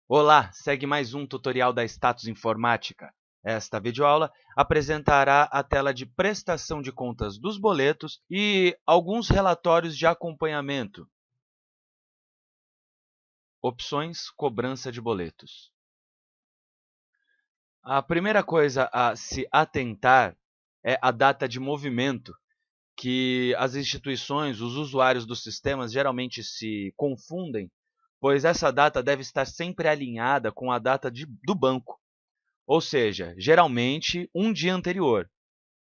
Olá, segue mais um tutorial da Status Informática. Esta videoaula apresentará a tela de prestação de contas dos boletos e alguns relatórios de acompanhamento. Opções cobrança de boletos. A primeira coisa a se atentar é a data de movimento, que as instituições, os usuários dos sistemas geralmente se confundem, pois essa data deve estar sempre alinhada com a data do banco. Ou seja, geralmente um dia anterior,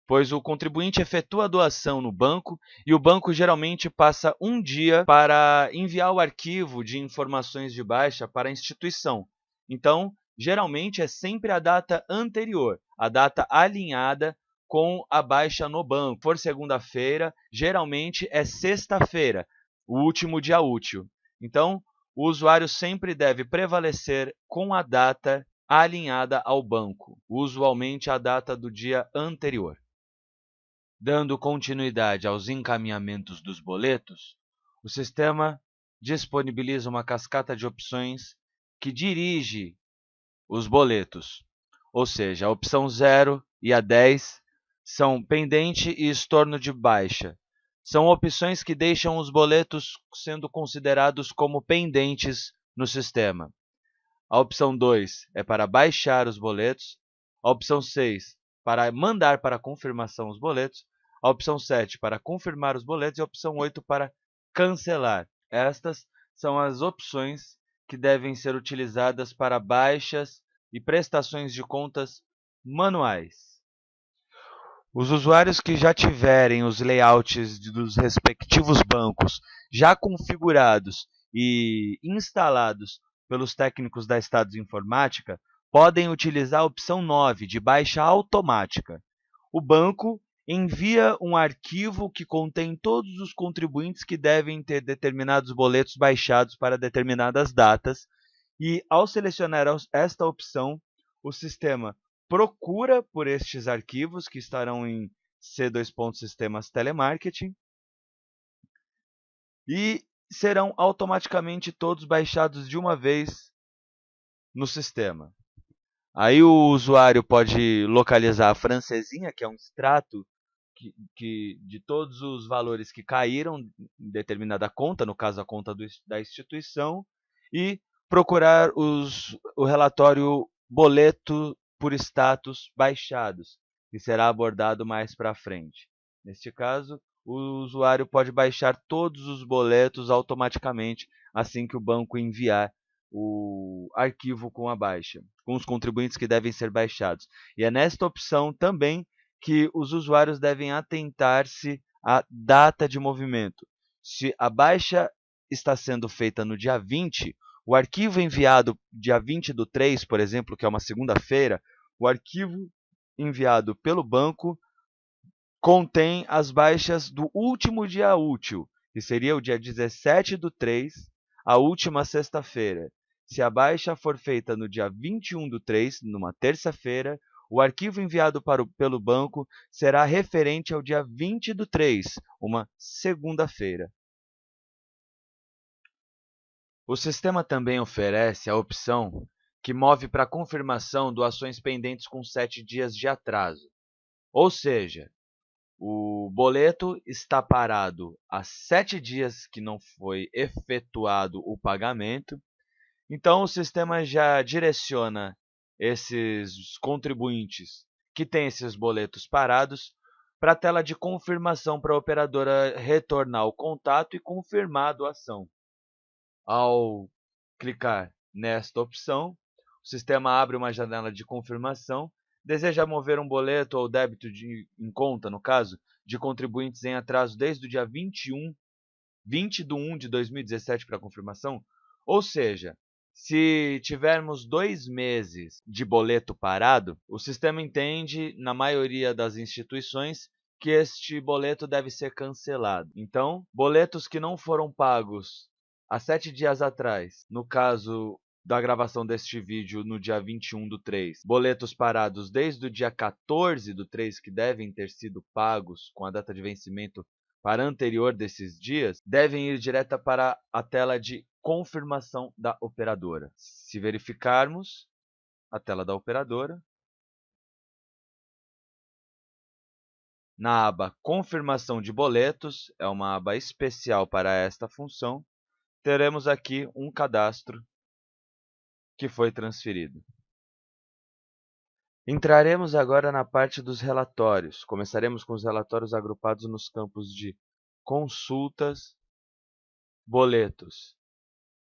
pois o contribuinte efetua a doação no banco e o banco geralmente passa um dia para enviar o arquivo de informações de baixa para a instituição. Então, geralmente é sempre a data anterior, a data alinhada com a baixa no banco. Se for segunda-feira, geralmente é sexta-feira, o último dia útil. Então, o usuário sempre deve prevalecer com a data alinhada ao banco, usualmente a data do dia anterior. Dando continuidade aos encaminhamentos dos boletos, o sistema disponibiliza uma cascata de opções que dirige os boletos, ou seja, a opção 0 e a 10 são pendente e estorno de baixa. São opções que deixam os boletos sendo considerados como pendentes no sistema. A opção 2 é para baixar os boletos. A opção 6 para mandar para confirmação os boletos. A opção 7 para confirmar os boletos e a opção 8 para cancelar. Estas são as opções que devem ser utilizadas para baixas e prestações de contas manuais. Os usuários que já tiverem os layouts dos respectivos bancos já configurados e instalados pelos técnicos da Status Informática podem utilizar a opção 9, de baixa automática. O banco envia um arquivo que contém todos os contribuintes que devem ter determinados boletos baixados para determinadas datas, e ao selecionar esta opção, o sistema procura por estes arquivos que estarão em C2.sistemas telemarketing e serão automaticamente todos baixados de uma vez no sistema. Aí o usuário pode localizar a francesinha, que é um extrato de todos os valores que caíram em determinada conta, no caso a conta da instituição, e procurar o relatório boleto por status baixados, que será abordado mais para frente. Neste caso, o usuário pode baixar todos os boletos automaticamente assim que o banco enviar o arquivo com a baixa, com os contribuintes que devem ser baixados. E é nesta opção também que os usuários devem atentar-se à data de movimento. Se a baixa está sendo feita no dia 20, o arquivo enviado dia 20/3, por exemplo, que é uma segunda-feira, o arquivo enviado pelo banco contém as baixas do último dia útil, que seria o dia 17/3, a última sexta-feira. Se a baixa for feita no dia 21/3, numa terça-feira, o arquivo enviado pelo banco será referente ao dia 20/3, uma segunda-feira. O sistema também oferece a opção que move para confirmação doações pendentes com 7 dias de atraso. Ou seja, o boleto está parado há 7 dias que não foi efetuado o pagamento, então o sistema já direciona esses contribuintes que têm esses boletos parados para a tela de confirmação para a operadora retornar o contato e confirmar a doação. Ao clicar nesta opção, o sistema abre uma janela de confirmação. Deseja mover um boleto ou débito em conta, no caso, de contribuintes em atraso desde o dia 20/1/2017 para confirmação? Ou seja, se tivermos 2 meses de boleto parado, o sistema entende, na maioria das instituições, que este boleto deve ser cancelado. Então, boletos que não foram pagos há 7 dias atrás, no caso da gravação deste vídeo no dia 21/3, boletos parados desde o dia 14/3, que devem ter sido pagos com a data de vencimento para anterior desses dias, devem ir direto para a tela de confirmação da operadora. Se verificarmos a tela da operadora, na aba Confirmação de boletos, é uma aba especial para esta função, teremos aqui um cadastro que foi transferido. Entraremos agora na parte dos relatórios. Começaremos com os relatórios agrupados nos campos de consultas, boletos.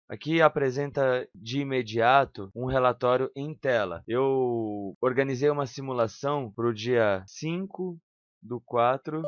Aqui apresenta de imediato um relatório em tela. Eu organizei uma simulação para o dia 5/4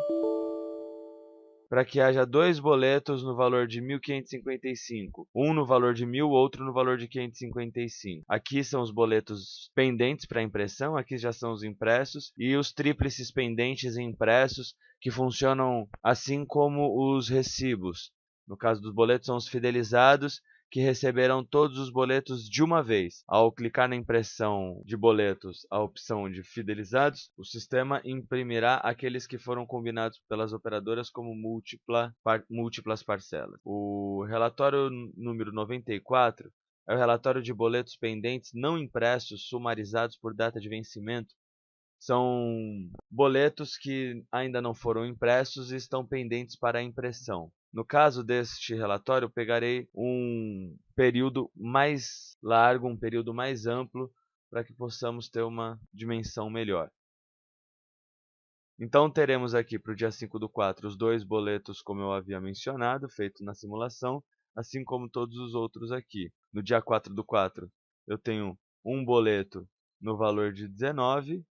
para que haja dois boletos no valor de 1.555. Um no valor de 1.000, outro no valor de 555. Aqui são os boletos pendentes para impressão, aqui já são os impressos, e os tríplices pendentes e impressos, que funcionam assim como os recibos. No caso dos boletos, são os fidelizados, que receberão todos os boletos de uma vez. Ao clicar na impressão de boletos, a opção de fidelizados, o sistema imprimirá aqueles que foram combinados pelas operadoras como múltiplas parcelas. O relatório número 94 é o relatório de boletos pendentes não impressos sumarizados por data de vencimento. São boletos que ainda não foram impressos e estão pendentes para a impressão. No caso deste relatório, eu pegarei um período mais largo, um período mais amplo, para que possamos ter uma dimensão melhor. Então, teremos aqui para o dia 5/4 os dois boletos, como eu havia mencionado, feito na simulação, assim como todos os outros aqui. No dia 4/4, eu tenho um boleto no valor de 19.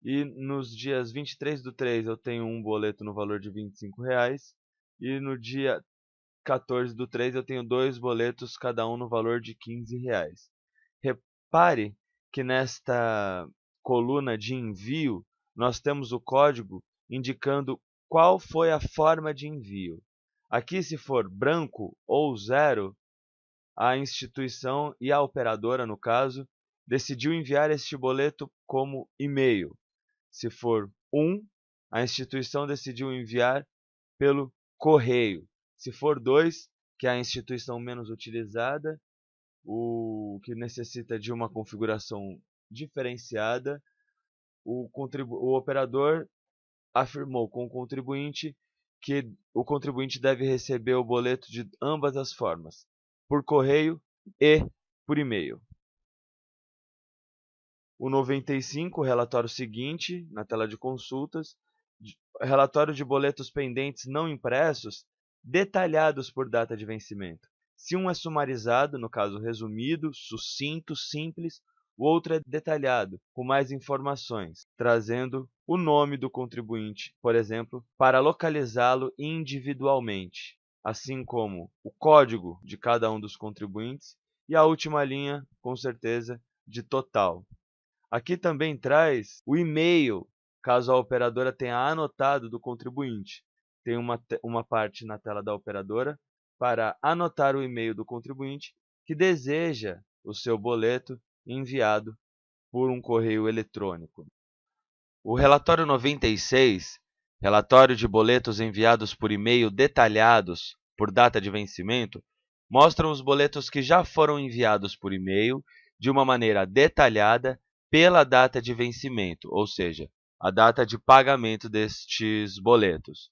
E nos dias 23/3 eu tenho um boleto no valor de R$25. E no dia 14/3 eu tenho dois boletos, cada um no valor de R$15. Repare que nesta coluna de envio, nós temos o código indicando qual foi a forma de envio. Aqui, se for branco ou 0, a instituição e a operadora, no caso, decidiu enviar este boleto como e-mail. Se for 1, a instituição decidiu enviar pelo correio. Se for 2, que é a instituição menos utilizada, o que necessita de uma configuração diferenciada, o operador afirmou com o contribuinte que o contribuinte deve receber o boleto de ambas as formas, por correio e por e-mail. O 95, o relatório seguinte, na tela de consultas, relatório de boletos pendentes não impressos, detalhados por data de vencimento. Se um é sumarizado, no caso resumido, sucinto, simples, o outro é detalhado, com mais informações, trazendo o nome do contribuinte, por exemplo, para localizá-lo individualmente, assim como o código de cada um dos contribuintes e a última linha, com certeza, de total. Aqui também traz o e-mail, caso a operadora tenha anotado do contribuinte. Tem uma parte na tela da operadora para anotar o e-mail do contribuinte que deseja o seu boleto enviado por um correio eletrônico. O relatório 96, relatório de boletos enviados por e-mail detalhados por data de vencimento, mostram os boletos que já foram enviados por e-mail de uma maneira detalhada pela data de vencimento, ou seja, a data de pagamento destes boletos.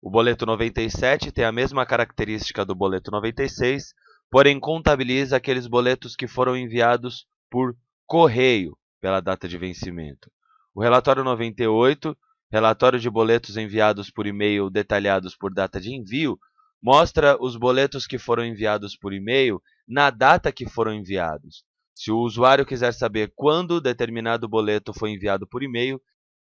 O boleto 97 tem a mesma característica do boleto 96, porém contabiliza aqueles boletos que foram enviados por correio pela data de vencimento. O relatório 98, relatório de boletos enviados por e-mail detalhados por data de envio, mostra os boletos que foram enviados por e-mail na data que foram enviados. Se o usuário quiser saber quando determinado boleto foi enviado por e-mail,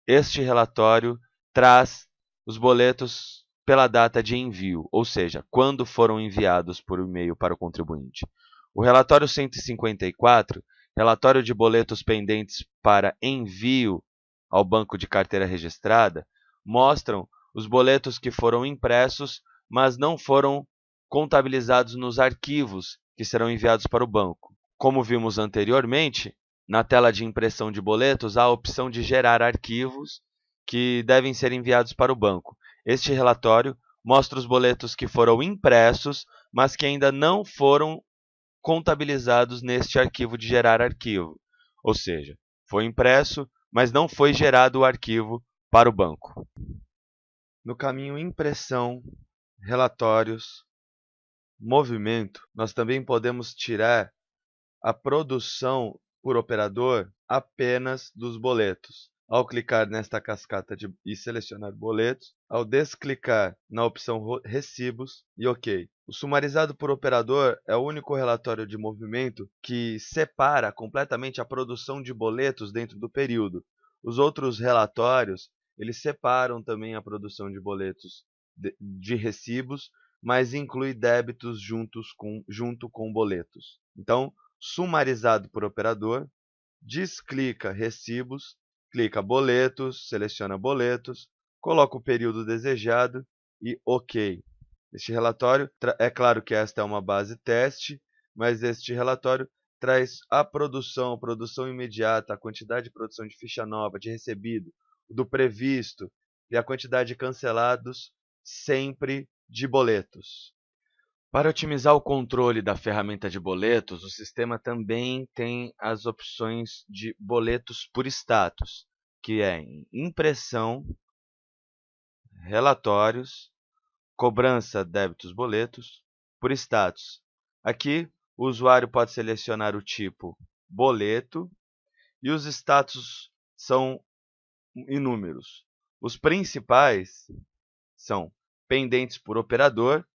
este relatório traz os boletos pela data de envio, ou seja, quando foram enviados por e-mail para o contribuinte. O relatório 154, relatório de boletos pendentes para envio ao banco de carteira registrada, mostram os boletos que foram impressos, mas não foram contabilizados nos arquivos que serão enviados para o banco. Como vimos anteriormente, na tela de impressão de boletos há a opção de gerar arquivos, que devem ser enviados para o banco. Este relatório mostra os boletos que foram impressos, mas que ainda não foram contabilizados neste arquivo de gerar arquivo. Ou seja, foi impresso, mas não foi gerado o arquivo para o banco. No caminho impressão, relatórios, movimento, nós também podemos tirar a produção por operador apenas dos boletos. Ao clicar nesta cascata e selecionar boletos, ao desclicar na opção recibos e OK. O sumarizado por operador é o único relatório de movimento que separa completamente a produção de boletos dentro do período. Os outros relatórios, eles separam também a produção de boletos de recibos, mas inclui débitos junto com boletos. Então, sumarizado por operador, desclica recibos, clica boletos, seleciona boletos, coloca o período desejado e OK. Este relatório, é claro que esta é uma base teste, mas este relatório traz a produção imediata, a quantidade de produção de ficha nova, de recebido, do previsto e a quantidade de cancelados sempre de boletos. Para otimizar o controle da ferramenta de boletos, o sistema também tem as opções de boletos por status, que é impressão, relatórios, cobrança, débitos, boletos, por status. Aqui, o usuário pode selecionar o tipo boleto e os status são inúmeros. Os principais são pendentes por operador.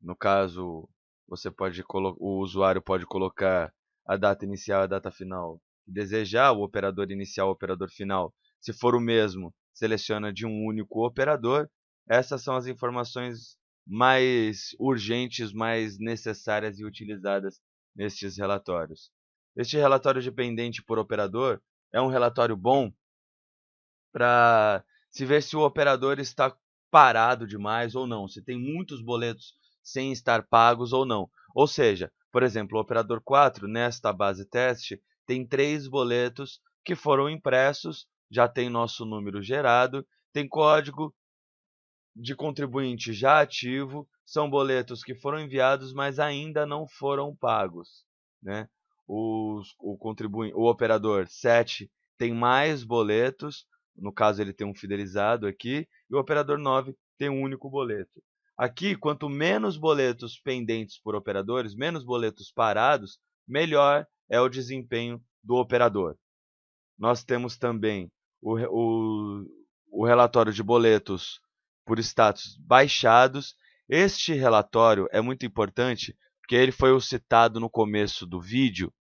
No caso, o usuário pode colocar a data inicial e a data final que desejar, o operador inicial e o operador final. Se for o mesmo, seleciona de um único operador. Essas são as informações mais urgentes, mais necessárias e utilizadas nestes relatórios. Este relatório de pendente por operador é um relatório bom para se ver se o operador está parado demais ou não, se tem muitos boletos sem estar pagos ou não. Ou seja, por exemplo, o operador 4, nesta base teste, tem 3 boletos que foram impressos, já tem nosso número gerado, tem código de contribuinte já ativo, são boletos que foram enviados, mas ainda não foram pagos, né? O operador 7 tem mais boletos, no caso ele tem um fidelizado aqui, e o operador 9 tem um único boleto. Aqui, quanto menos boletos pendentes por operadores, menos boletos parados, melhor é o desempenho do operador. Nós temos também o relatório de boletos por status baixados. Este relatório é muito importante porque ele foi o citado no começo do vídeo,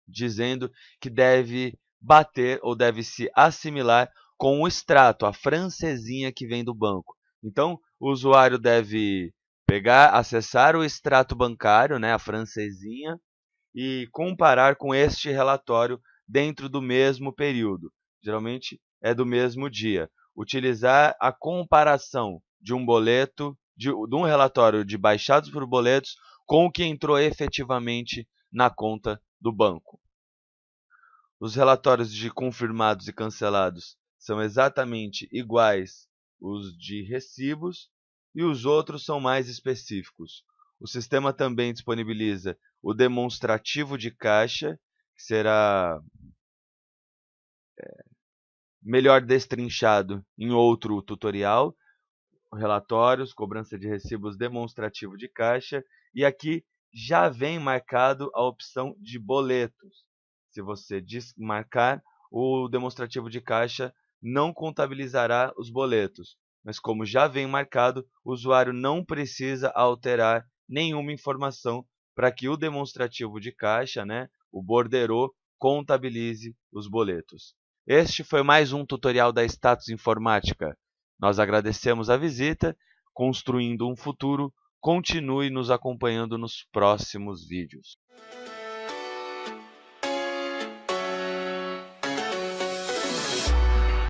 dizendo que deve bater ou deve se assimilar com o extrato, a francesinha que vem do banco. Então, o usuário deve acessar o extrato bancário, né, a francesinha, e comparar com este relatório dentro do mesmo período. Geralmente é do mesmo dia. Utilizar a comparação de um boleto, de um relatório de baixados por boletos com o que entrou efetivamente na conta do banco. Os relatórios de confirmados e cancelados são exatamente iguais os de recibos e os outros são mais específicos. O sistema também disponibiliza o demonstrativo de caixa, que será melhor destrinchado em outro tutorial. Relatórios, cobrança de recibos, demonstrativo de caixa. E aqui já vem marcado a opção de boletos. Se você desmarcar, o demonstrativo de caixa não contabilizará os boletos. Mas como já vem marcado, o usuário não precisa alterar nenhuma informação para que o demonstrativo de caixa, né, o borderô, contabilize os boletos. Este foi mais um tutorial da Status Informática. Nós agradecemos a visita. Construindo um futuro, continue nos acompanhando nos próximos vídeos.